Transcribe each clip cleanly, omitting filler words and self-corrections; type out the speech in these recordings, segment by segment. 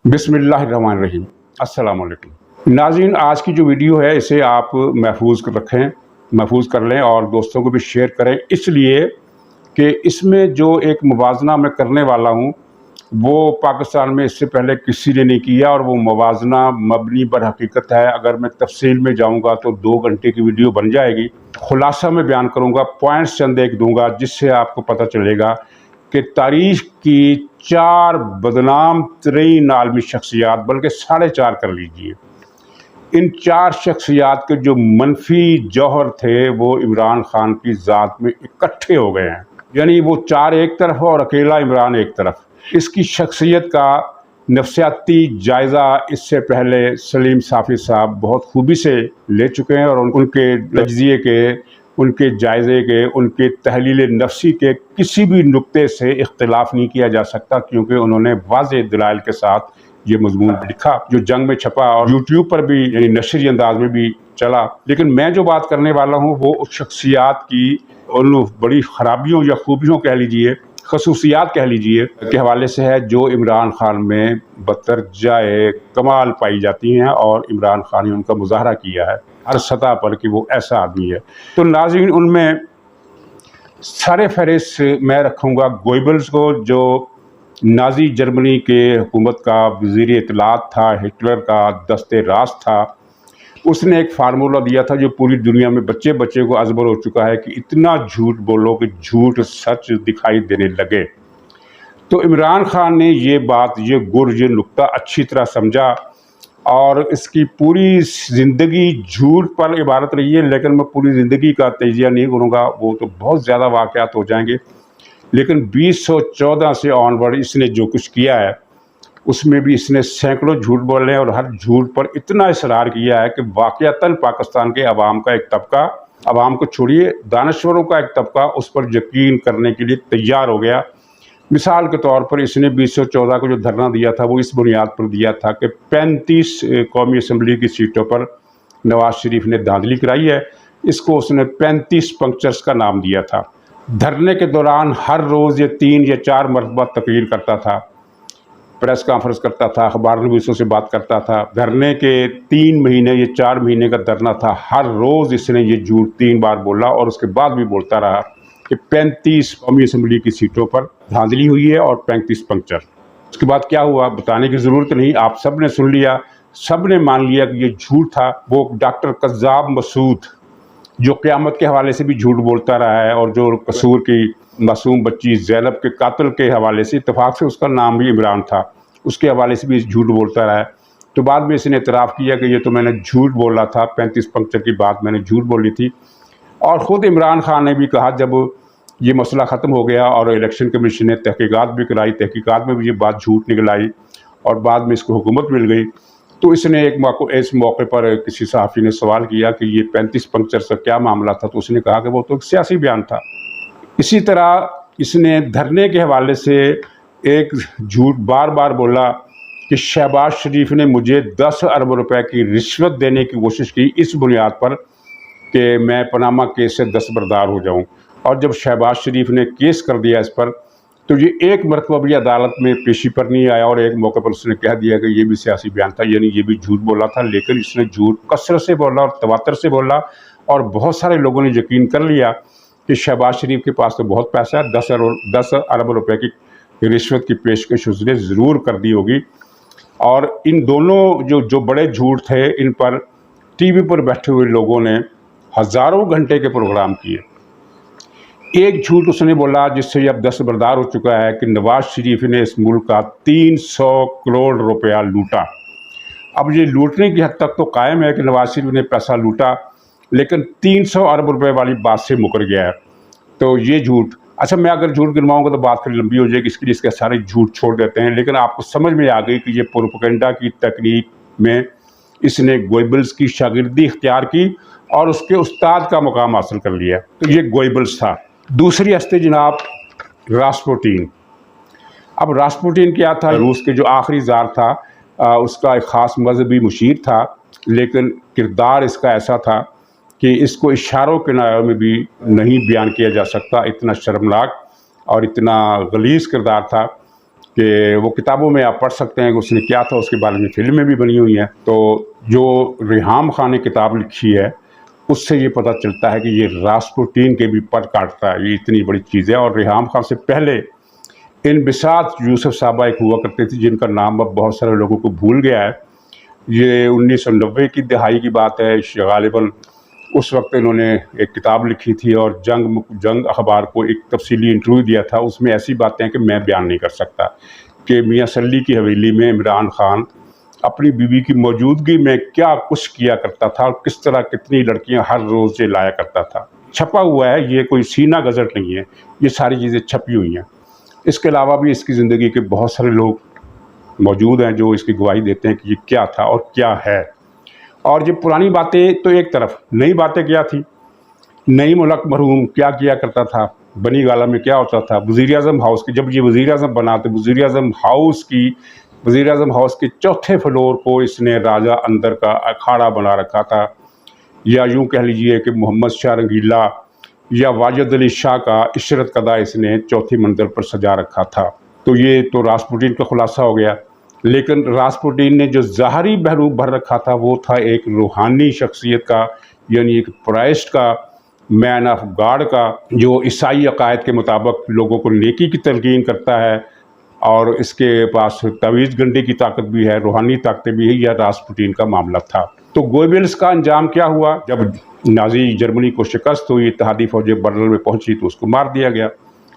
बिस्मिल्लाहिर्रहमानिर्रहीम। अस्सलाम वालेकुम नाज़रीन, आज की जो वीडियो है इसे आप महफूज कर लें और दोस्तों को भी शेयर करें, इसलिए कि इसमें जो एक मुवाज़ना मैं करने वाला हूँ वो पाकिस्तान में इससे पहले किसी ने नहीं किया और वो मुवाज़ना मबनी बर हकीकत है। अगर मैं तफसील में जाऊँगा तो 2 घंटे की वीडियो बन जाएगी। खुलासा में बयान करूँगा, पॉइंट्स चंद एक दूँगा जिससे आपको पता चलेगा कि तारीख़ की 4 बदनाम तरीन आलमी शख्सियात, बल्कि 4.5 कर लीजिए, इन 4 शख्सियात के जो मनफी जौहर थे वो इमरान खान की ज़ात में इकट्ठे हो गए हैं। यानी वो 4 एक तरफ और अकेला इमरान एक तरफ। इसकी शख्सियत का नफ्सियाती जायज़ा इससे पहले सलीम साफ़ी साहब बहुत खूबी से ले चुके हैं और उनके तज्ज़िये के, उनके जायज़े के, उनके तहलील नफ्सी के किसी भी नुक्ते से इख्तिलाफ़ नहीं किया जा सकता, क्योंकि उन्होंने वाज़ेह दलाइल के साथ ये मज़मून लिखा जो जंग में छपा और यूट्यूब पर भी यानी नशरी अंदाज में भी चला। लेकिन मैं जो बात करने वाला हूँ वो उस शख्सियात की उन बड़ी ख़राबियों या खूबियों कह लीजिए, खसूसियात कह लीजिए के हवाले से है जो इमरान खान में बदरजाए कमाल पाई जाती हैं और इमरान खान ने उनका मुजाहरा किया है हर सतह पर कि वो ऐसा आदमी है। तो नाज़रीन, उनमें सारे फहरिस्त मैं रखूँगा गोइबल्स को, जो नाज़ी जर्मनी के हुकूमत का वज़ीर इत्तलात था, हिटलर का दस्ते राज था। उसने एक फार्मूला दिया था जो पूरी दुनिया में बच्चे बच्चे को अज़बर हो चुका है कि इतना झूठ बोलो कि झूठ सच दिखाई देने लगे। तो इमरान खान ने ये बात, ये गुर, ये नुक्ता अच्छी तरह समझा और इसकी पूरी ज़िंदगी झूठ पर इबारत रही है। लेकिन मैं पूरी ज़िंदगी का तजिया नहीं करूँगा, वो तो बहुत ज़्यादा वाक़यात हो जाएंगे। लेकिन 2014 से ऑनवर्ड इसने जो कुछ किया है उसमें भी इसने सैकड़ों झूठ बोले हैं और हर झूठ पर इतना इसरार किया है कि वाक़यातन पाकिस्तान के अवाम का एक तबका, अवाम को छोड़िए दानश्वरों का एक तबका उस पर यकीन करने के लिए तैयार हो गया। मिसाल के तौर पर इसने 2014 को जो धरना दिया था वो इस बुनियाद पर दिया था कि 35 कौमी असम्बली की सीटों पर नवाज शरीफ ने धांधली कराई है। इसको उसने 35 पंक्चर्स का नाम दिया था। धरने के दौरान हर रोज़ ये 3 या 4 मरतबा तकरीर करता था, प्रेस कॉन्फ्रेंस करता था, अखबार नवीसों से बात करता था। धरने के 3 महीने, ये 4 महीने का धरना था, हर रोज़ इसने ये झूठ 3 बार बोला और उसके बाद भी बोलता रहा कि 35 कौमी असम्बली की सीटों पर धांधली हुई है और 35 पंक्चर। उसके बाद क्या हुआ बताने की ज़रूरत नहीं, आप सब ने सुन लिया, सब ने मान लिया कि ये झूठ था। वो डॉक्टर कज़्ज़ाब मसूद जो क़यामत के हवाले से भी झूठ बोलता रहा है और जो कसूर की मासूम बच्ची ज़ैनब के कातिल के हवाले से, इत्तेफाक से उसका नाम भी इमरान था, उसके हवाले से भी झूठ बोलता रहा है। तो बाद में इसने इतराफ़ किया कि ये तो मैंने झूठ बोला था, 35 पंक्चर की बात मैंने झूठ बोली थी। और ख़ुद इमरान खान ने भी कहा, जब ये मसला ख़त्म हो गया और इलेक्शन कमीशन ने तहकीकात भी कराई, तहकीकात में भी ये बात झूठ निकल आई और बाद में इसको हुकूमत मिल गई, तो इसने इस मौके पर किसी सहाफ़ी ने सवाल किया कि ये 35 पंक्चर से क्या मामला था, तो उसने कहा कि वो तो एक सियासी बयान था। इसी तरह इसने धरने के हवाले से एक झूठ बार बार बोला कि शहबाज शरीफ ने मुझे 10 अरब रुपए की रिश्वत देने की कोशिश की इस बुनियाद पर कि मैं पनामा केस से दस्तबरदार हो जाऊं। और जब शहबाज शरीफ ने केस कर दिया इस पर, तो ये एक मरतबा भी अदालत में पेशी पर नहीं आया और एक मौके पर उसने कह दिया कि ये भी सियासी बयान था, यानी ये भी झूठ बोला था। लेकिन इसने झूठ कसरत से बोला और तवातर से बोला और बहुत सारे लोगों ने यकीन कर लिया कि शहबाज शरीफ के पास तो बहुत पैसा है, 10 अरब रुपए की रिश्वत की पेशकश उसने ज़रूर कर दी होगी। और इन दोनों जो बड़े झूठ थे, इन पर टीवी पर बैठे हुए लोगों ने हज़ारों घंटे के प्रोग्राम किए। एक झूठ उसने बोला जिससे अब दस्तबरदार हो चुका है कि नवाज शरीफ ने इस मुल्क का 300 करोड़ रुपया लूटा। अब ये लूटने की हद तक तो कायम है कि नवाज शरीफ ने पैसा लूटा, लेकिन 300 अरब रुपए वाली बात से मुकर गया है। तो ये झूठ, अच्छा मैं अगर झूठ गिनवाऊंगा तो बात फिर लंबी हो जाएगी, इसके लिए इसके सारे झूठ छोड़ देते हैं। लेकिन आपको समझ में आ गई कि ये प्रोपेगेंडा की तकनीक में इसने गोइबल्स की शागिर्दी इख्तियार की और उसके उस्ताद का मुकाम हासिल कर लिया। तो ये गोइबल्स था। दूसरी हस्ती जनाब रास्पुटिन। अब रास्पुटिन क्या था? रूस के जो आखिरी ज़ार था उसका एक ख़ास मजहबी मुशीर था, लेकिन किरदार इसका ऐसा था कि इसको इशारों के नारों में भी नहीं बयान किया जा सकता, इतना शर्मनाक और इतना गलीज़ किरदार था। کہ وہ کتابوں میں آپ پڑھ سکتے ہیں کہ اس نے کیا تھا، اس کے بارے میں فلمیں بھی بنی ہوئی ہیں۔ تو جو ریحام خان نے کتاب لکھی ہے اس سے یہ پتہ چلتا ہے کہ یہ راسپوٹین کے بھی پر کاٹتا ہے، یہ اتنی بڑی چیز ہے۔ اور ریحام خان سے پہلے ان بساط یوسف صاحبہ ایک ہوا کرتے تھے جن کا نام اب بہت سارے لوگوں کو بھول گیا ہے۔ یہ 1990 کی دہائی کی بات ہے غالباً، اس وقت انہوں نے ایک کتاب لکھی تھی اور جنگ اخبار کو ایک تفصیلی انٹرویو دیا تھا۔ اس میں ایسی باتیں ہیں کہ میں بیان نہیں کر سکتا کہ میاں سلی کی حویلی میں عمران خان اپنی بیوی کی موجودگی میں کیا کچھ کیا کرتا تھا اور کس طرح کتنی لڑکیاں ہر روز یہ لایا کرتا تھا۔ چھپا ہوا ہے، یہ کوئی سینہ گزٹ نہیں ہے، یہ ساری چیزیں چھپی ہوئی ہیں۔ اس کے علاوہ بھی اس کی زندگی کے بہت سارے لوگ موجود ہیں جو اس کی گواہی دیتے ہیں کہ یہ کیا تھا اور کیا ہے۔ اور یہ پرانی باتیں تو ایک طرف، نئی باتیں کیا تھی؟ نئی ملک مرحوم کیا کیا کرتا تھا، بنی گالہ میں کیا ہوتا تھا، وزیر اعظم ہاؤس کی جب یہ وزیر اعظم بنا تو وزیر اعظم ہاؤس کے چوتھے فلور کو اس نے راجہ اندر کا اکھاڑا بنا رکھا تھا، یا یوں کہہ لیجئے کہ محمد شاہ رنگیلا یا واجد علی شاہ کا عشرت قدا اس نے چوتھی منزل پر سجا رکھا تھا۔ تو یہ تو راسپوٹین کا خلاصہ ہو گیا۔ لیکن راسپوٹین نے جو ظاہری بحروب بھر رکھا تھا وہ تھا ایک روحانی شخصیت کا، یعنی ایک پرائسٹ کا، مین آف گاڈ کا، جو عیسائی عقائد کے مطابق لوگوں کو نیکی کی تلقین کرتا ہے اور اس کے پاس تعویذ گنڈی کی طاقت بھی ہے، روحانی طاقتیں بھی ہے۔ یہ راسپوٹین کا معاملہ تھا۔ تو گوئبلز کا انجام کیا ہوا؟ جب نازی جرمنی کو شکست ہوئی، اتحادی فوجیں برلن میں پہنچی تو اس کو مار دیا گیا،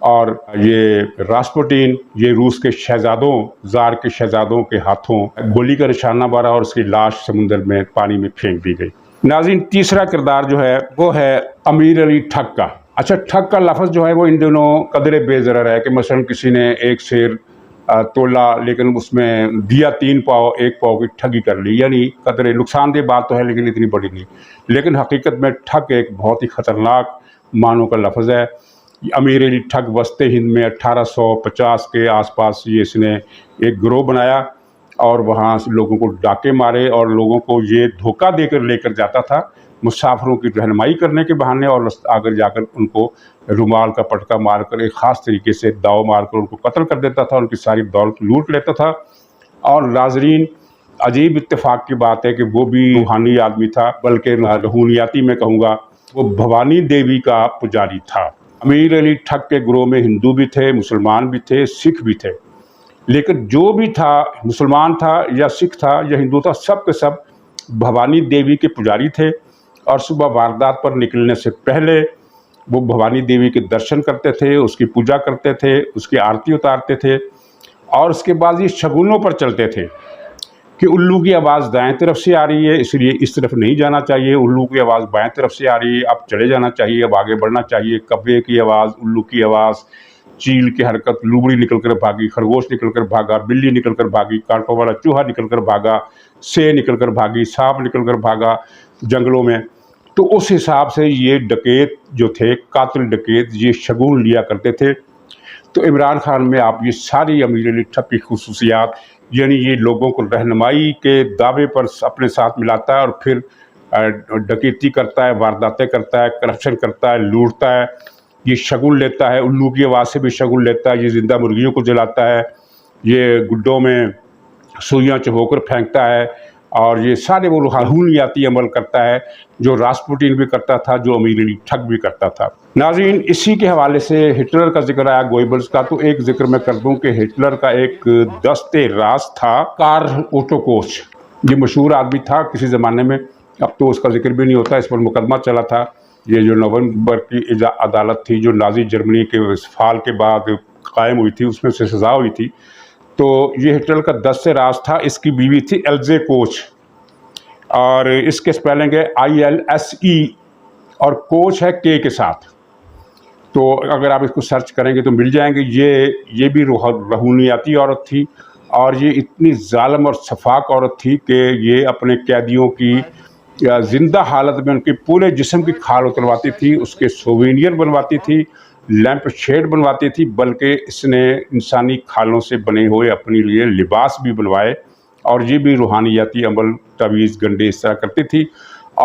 اور یہ راسپوٹین یہ روس کے شہزادوں، زار کے شہزادوں کے ہاتھوں گولی کا نشانہ مارا اور اس کی لاش سمندر میں پانی میں پھینک دی گئی۔ ناظرین، تیسرا کردار جو ہے وہ ہے امیر علی ٹھگ کا۔ اچھا، ٹھگ کا لفظ جو ہے وہ ان دنوں قدرے بے ضرر ہے کہ مثلا کسی نے ایک سیر تولا لیکن اس میں دیا 3 پاؤ، 1 پاؤ کی ٹھگی کر لی، یعنی قدرے نقصان دہ بات تو ہے لیکن اتنی بڑی نہیں۔ لیکن حقیقت میں ٹھگ ایک بہت ہی خطرناک معنوں کا لفظ ہے۔ امیر علی ٹھگ وسط ہند میں 1850 کے آس پاس یہ اس نے ایک گروہ بنایا اور وہاں سے لوگوں کو ڈاکے مارے اور لوگوں کو یہ دھوکہ دے کر لے کر جاتا تھا مسافروں کی رہنمائی کرنے کے بہانے، اور آگر جا کر ان کو رومال کا پٹکا مار کر ایک خاص طریقے سے داؤ مار کر ان کو قتل کر دیتا تھا، ان کی ساری دولت لوٹ لیتا تھا۔ اور ناظرین، عجیب اتفاق کی بات ہے کہ وہ بھی روحانی آدمی تھا، بلکہ روحانیاتی میں کہوں گا، وہ بھوانی دیوی کا پجاری تھا۔ امیر علی ٹھگ کے گروہ میں ہندو بھی تھے، مسلمان بھی تھے، سکھ بھی تھے، لیکن جو بھی تھا، مسلمان تھا یا سکھ تھا یا ہندو تھا، سب کے سب بھوانی دیوی کے پجاری تھے۔ اور صبح واردات پر نکلنے سے پہلے وہ بھوانی دیوی کے درشن کرتے تھے، اس کی پوجا کرتے تھے، اس کی آرتی اتارتے تھے، اور اس کے بعد یہ شگونوں پر چلتے تھے کہ الو کی آواز دائیں طرف سے آ رہی ہے، اس لیے اس طرف نہیں جانا چاہیے، الو کی آواز بائیں طرف سے آ رہی ہے، اب چلے جانا چاہیے، اب آگے بڑھنا چاہیے۔ کبے کی آواز، الو کی آواز، چیل کی حرکت، لوبڑی نکل کر بھاگی، خرگوش نکل کر بھاگا، بلی نکل کر بھاگی، کانٹوں والا چوہا نکل کر بھاگا، سے نکل کر بھاگی، سانپ نکل کر بھاگا جنگلوں میں۔ تو اس حساب سے یہ ڈکیت جو تھے، قاتل ڈکیت، یہ شگون لیا کرتے تھے۔ تو عمران خان میں آپ یہ ساری امیر علی ٹھگ کی خصوصیات، یعنی یہ لوگوں کو رہنمائی کے دعوے پر اپنے ساتھ ملاتا ہے اور پھر ڈکیتی کرتا ہے، وارداتیں کرتا ہے، کرپشن کرتا ہے، لوٹتا ہے، یہ شگون لیتا ہے، الو کی آواز سے بھی شگون لیتا ہے، یہ زندہ مرغیوں کو جلاتا ہے، یہ گڈوں میں سوئیاں چبو کر پھینکتا ہے، اور یہ سارے وہ روحانیاتی عمل کرتا ہے جو راسپوٹین بھی کرتا تھا، جو امیر علی ٹھگ بھی کرتا تھا۔ ناظرین، اسی کے حوالے سے ہٹلر کا ذکر آیا، گوئبلز کا، تو ایک ذکر میں کر دوں کہ ہٹلر کا ایک دست راز تھا کارل اوٹو کوچ۔ یہ مشہور آدمی تھا کسی زمانے میں، اب تو اس کا ذکر بھی نہیں ہوتا، اس پر مقدمہ چلا تھا۔ یہ جو نومبر کی عدالت تھی جو نازی جرمنی کے فال کے بعد قائم ہوئی تھی، اس میں سے سزا ہوئی تھی، تو یہ ہٹلر کا دست راز تھا۔ اس کی بیوی تھی ایلزے کوچ، اور اس کے سپیلنگ ہے ILSE، اور کوچ ہے K کے ساتھ۔ تو اگر آپ اس کو سرچ کریں گے تو مل جائیں گے۔ یہ بھی روحانیاتی عورت تھی، اور یہ اتنی ظالم اور شفاق عورت تھی کہ یہ اپنے قیدیوں کی زندہ حالت میں ان کے پورے جسم کی کھال اترواتی تھی، اس کے سووینیر بنواتی تھی، لیمپ شیڈ بنواتی تھی، بلکہ اس نے انسانی کھالوں سے بنے ہوئے اپنے لیے لباس بھی بنوائے، اور یہ بھی روحانیاتی عمل، تعویذ گنڈے اس طرح کرتی تھی۔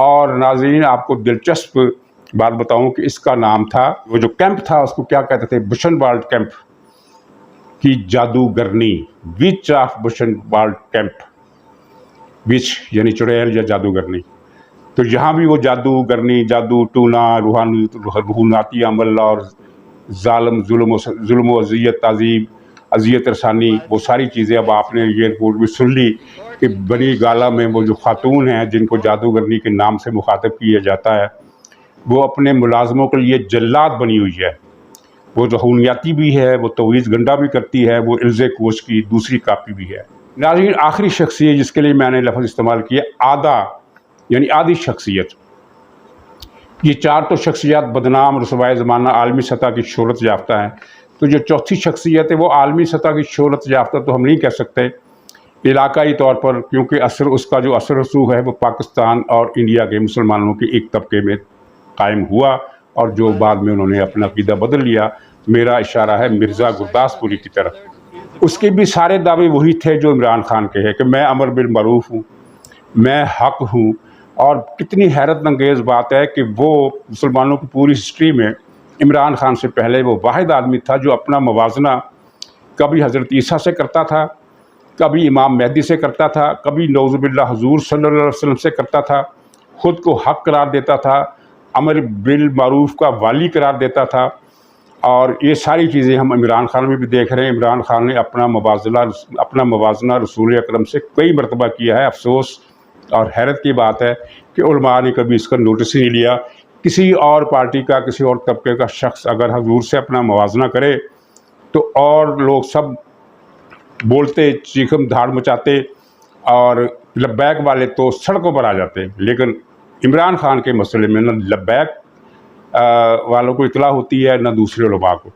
اور ناظرین، آپ کو دلچسپ بات بتاؤں کہ اس کا نام تھا، وہ جو کیمپ تھا اس کو کیا کہتے تھے، بشن والڈ کیمپ۔ की जादूगरनी, विच ऑफ बुशनवाल कैंप, विच यानी चुड़ैल या जादूगरनी। तो यहाँ भी वो जादूगरनी, जादू टूना, रूहानाती अमल और जुल्म अजियत तज़ीब, अजियत रसानी, वो सारी चीज़ें अब आपने ये रिपोर्ट भी सुन ली कि बनी गाला में वो जो खातून हैं जिनको जादूगरनी के नाम से मुखातब किया जाता है, वो अपने मुलाजमों के लिए जल्लाद बनी हुई है। वो रूहानियाती भी है, वो तवीज़ गंडा भी करती है, वो इल्ज़े कोश की दूसरी कापी भी है। नाज़रीन, आखिरी शख्सियत जिसके लिए मैंने लफ्ज़ इस्तेमाल किया, आदा यानी आधी शख्सियत। ये चार तो शख्सियत बदनाम, रुसवाए ज़माना, आलमी सतह की शोहरत याफ्ता हैं। तो जो चौथी शख्सियत है वो आलमी सतह की शोहरत याफ्ता तो हम नहीं कह सकते, इलाकाई तौर पर, क्योंकि असर उसका जो असर रसूख है वो पाकिस्तान और इंडिया के मुसलमानों के एक तबके में कायम हुआ, और जो बाद में उन्होंने अपना अक़ीदा बदल लिया। मेरा इशारा है मिर्ज़ा गुरदासपुरी की तरफ। उसके भी सारे दावे वही थे जो इमरान खान के हैं कि मैं अमर बिल मरूफ हूँ, मैं हक हूँ। और कितनी हैरत अंगेज़ बात है कि वो मुसलमानों की पूरी हिस्ट्री में इमरान खान से पहले वो वाहिद आदमी था जो अपना मवाजना कभी हज़रत ईसा से करता था, कभी इमाम मेहदी से करता था, कभी नौज़ुबिल्लाह हुज़ूर सल्लल्लाहु अलैहि वसल्लम से करता था। ख़ुद को हक करार देता था, अमर बिल मारूफ का वाली करार देता था। और ये सारी चीज़ें हम इमरान खान में भी देख रहे हैं। इमरान खान ने अपना मवाजना रसूल अकरम से कई मरतबा किया है। अफसोस और हैरत की बात है कि उलमा ने कभी इसका नोटिस ही नहीं लिया। किसी और पार्टी का, किसी और तबके का शख्स अगर हुजूर से अपना मवाजना करे तो और लोग सब बोलते, चीखम धाड़ मचाते, और लब्बैक वाले तो सड़कों पर आ जाते। लेकिन इमरान खान के मसले में न लब्बैक वालों को इतला होती है न दूसरे उलमा को।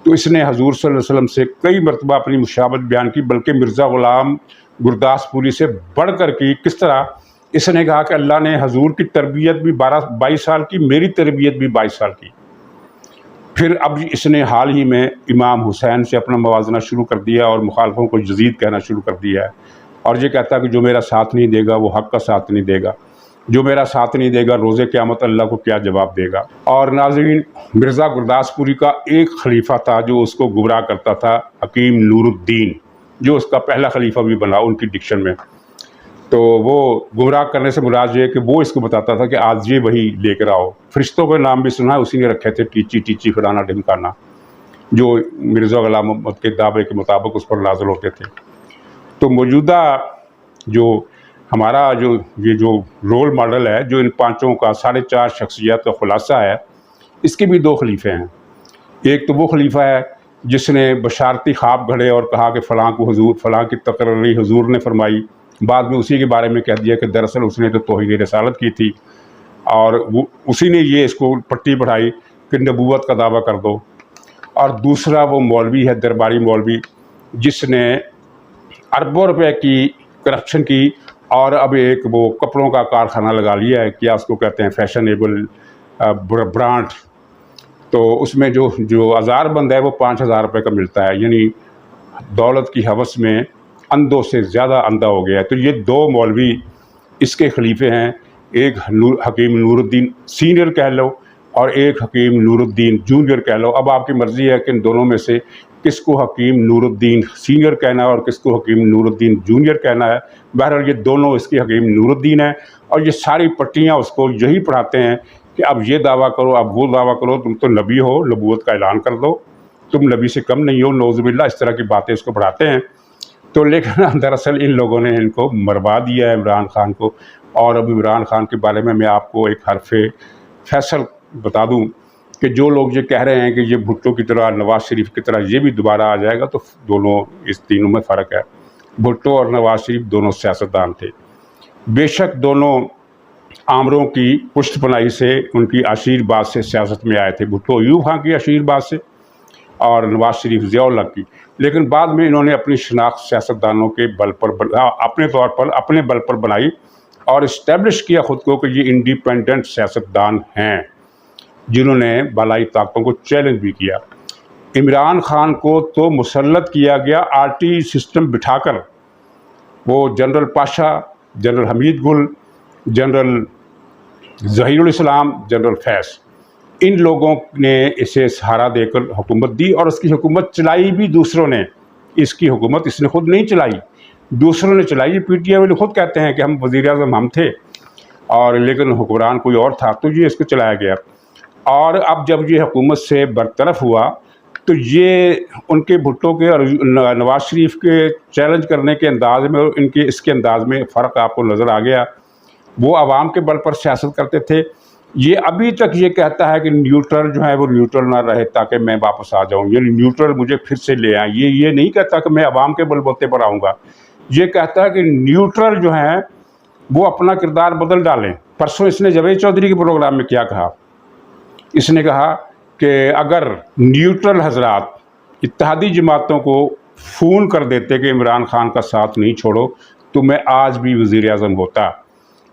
तो इसने हुजूर सल्लल्लाहु अलैहि वसल्लम से कई मरतबा अपनी मुशाबत बयान की, बल्कि मिर्ज़ा ग़ुलाम गुरदासपुरी से बढ़ कर की। किस तरह? इसने कहा कि अल्लाह ने हुजूर की तरबियत भी 22 साल की, मेरी तरबियत भी 22 साल की। फिर अब इसने हाल ही में इमाम हुसैन से अपना मवाजना शुरू कर दिया और मुखालफों को यज़ीद कहना शुरू कर दिया है, और ये कहता है कि जो मेरा साथ नहीं देगा वो हक़ का साथ नहीं देगा, जो मेरा साथ नहीं देगा रोज़े क़यामत अल्लाह को क्या जवाब देगा। और नाज़रीन, मिर्ज़ा गुरदासपुरी का एक खलीफा था जो उसको गुमराह करता था, हकीम नूरुद्दीन, जो उसका पहला खलीफा भी बना उनकी डिक्शन में। तो वो गुमराह करने से मुराद ये है कि वो इसको बताता था कि आज ये वही लेकर आओ। फरिश्तों के नाम भी सुना है, उसी ने रखे थे, टीची टीची फलाना ढिमकाना, जो मिर्ज़ा ग़ुलाम मोहम्मद के दावे के मुताबिक उस पर नाज़िल होते थे। तो मौजूदा जो हमारा ये जो रोल मॉडल है, जो इन पाँचों का 4.5 शख्सियत का खुलासा है, इसके भी 2 खलीफे हैं। एक तो वो खलीफा है जिसने बशारती ख्वाब गढ़े और कहा कि फ़लाँ को हुजूर, फ़लाँ की तकर्री हुजूर ने फरमाई। बाद में उसी के बारे में कह दिया कि दरअसल उसने तो तौहीद रिसालत की थी, और वो उसी ने ये इसको पट्टी बढ़ाई कि नबूवत का दावा कर दो। और दूसरा वो मौलवी है, दरबारी मौलवी, जिसने अरबों रुपए की करप्शन की और अब एक वो कपड़ों का कारखाना लगा लिया है, क्या उसको कहते हैं, फैशनेबल ब्रांड। तो उसमें जो हज़ारबंद है वो 5,000 रुपये का मिलता है, यानी दौलत की हवस में अंधों से ज़्यादा अंधा हो गया है। तो ये 2 मौलवी इसके खलीफे हैं, एक हकीम नूरुद्दीन सीनियर कह लो और एक हकीम नूरुद्दीन जूनियर कह लो। अब आपकी मर्ज़ी है कि इन दोनों में से किसको हकीम नूरुद्दीन सीनियर कहना है और किसको हकीम नूरुद्दीन जूनियर कहना है। बहरहाल ये दोनों इसके हकीम नूरुद्दीन हैं, और ये सारी पट्टियाँ उसको यही पढ़ाते हैं कि अब ये दावा करो, अब वो दावा करो, तुम तो नबी हो, नबूवत का ऐलान कर दो, तुम नबी से कम नहीं हो, नौज़ुबिल्लाह, इस तरह की बातें इसको पढ़ाते हैं। तो लेकिन दरअसल इन लोगों ने इनको मरवा दिया है, इमरान खान को। और अब इमरान खान के बारे में मैं आपको एक हरफ़े फैसल बता दूं कि जो लोग ये कह रहे हैं कि ये भुट्टो की तरह, नवाज़ शरीफ की तरह ये भी दोबारा आ जाएगा, तो दोनों, इस तीनों में फ़र्क है। भुट्टो और नवाज़ शरीफ दोनों सियासतदान थे, बेशक दोनों आमरों की पुष्टपनाही से, उनकी आशीर्वाद से सियासत में आए थे। भुट्टो अयूब खान की आशीर्वाद से और नवाज़ शरीफ ज़ियाउल्लाह की। लेकिन बाद में इन्होंने अपनी शनाख्त सियासतदानों के बल पर अपने तौर पर, अपने बल पर बनाई और इस्टेब्लिश किया ख़ुद को कि ये इंडिपेंडेंट सियासतदान हैं, जिन्होंने बालाई ताकतों को चैलेंज भी किया। इमरान खान को तो मुसल्लत किया गया आरटी सिस्टम बिठाकर। वो जनरल पाशा, जनरल हमीद गुल, जनरल ज़हीरुल इस्लाम, जनरल फैज़, इन लोगों ने इसे सहारा देकर हुकूमत दी, और उसकी हुकूमत चलाई भी दूसरों ने। اس کی حکومت اس نے خود نہیں چلائی، دوسروں نے چلائی. پی ٹی آئی والے خود کہتے ہیں کہ ہم وزیر اعظم ہم تھے اور لیکن حکمران کوئی اور تھا، تو یہ اس کو چلایا گیا. اور اب جب یہ حکومت سے برطرف ہوا تو یہ ان کے بھٹو کے اور نواز شریف کے چیلنج کرنے کے انداز میں اور ان کے اس کے انداز میں فرق آپ کو نظر آ گیا. وہ عوام کے بل پر سیاست کرتے تھے، یہ ابھی تک یہ کہتا ہے کہ نیوٹرل جو ہے وہ نیوٹرل نہ رہے تاکہ میں واپس آ جاؤں، یعنی نیوٹرل مجھے پھر سے لے آئیں. یہ نہیں کہتا کہ میں عوام کے بل بوتے پر آؤں گا، یہ کہتا ہے کہ نیوٹرل جو ہیں وہ اپنا کردار بدل ڈالیں. پرسوں اس نے جاوید چودھری کے پروگرام میں کیا کہا، اس نے کہا کہ اگر نیوٹرل حضرات اتحادی جماعتوں کو فون کر دیتے کہ عمران خان کا ساتھ نہیں چھوڑو تو میں آج بھی وزیر اعظم ہوتا.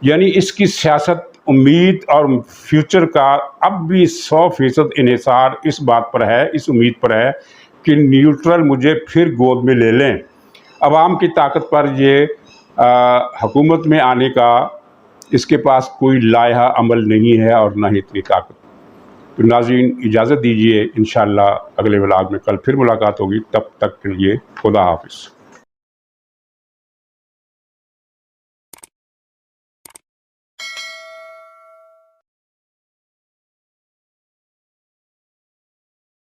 یعنی اس کی سیاست امید اور فیوچر کا اب بھی 100% انحصار اس بات پر ہے، اس امید پر ہے کہ نیوٹرل مجھے پھر گود میں لے لیں. عوام کی طاقت پر یہ حکومت میں آنے کا اس کے پاس کوئی لائحہ عمل نہیں ہے اور نہ ہی اتنی طاقت. تو ناظرین اجازت دیجیے، انشاءاللہ اگلے ولاگ میں کل پھر ملاقات ہوگی، تب تک کے لیے خدا حافظ.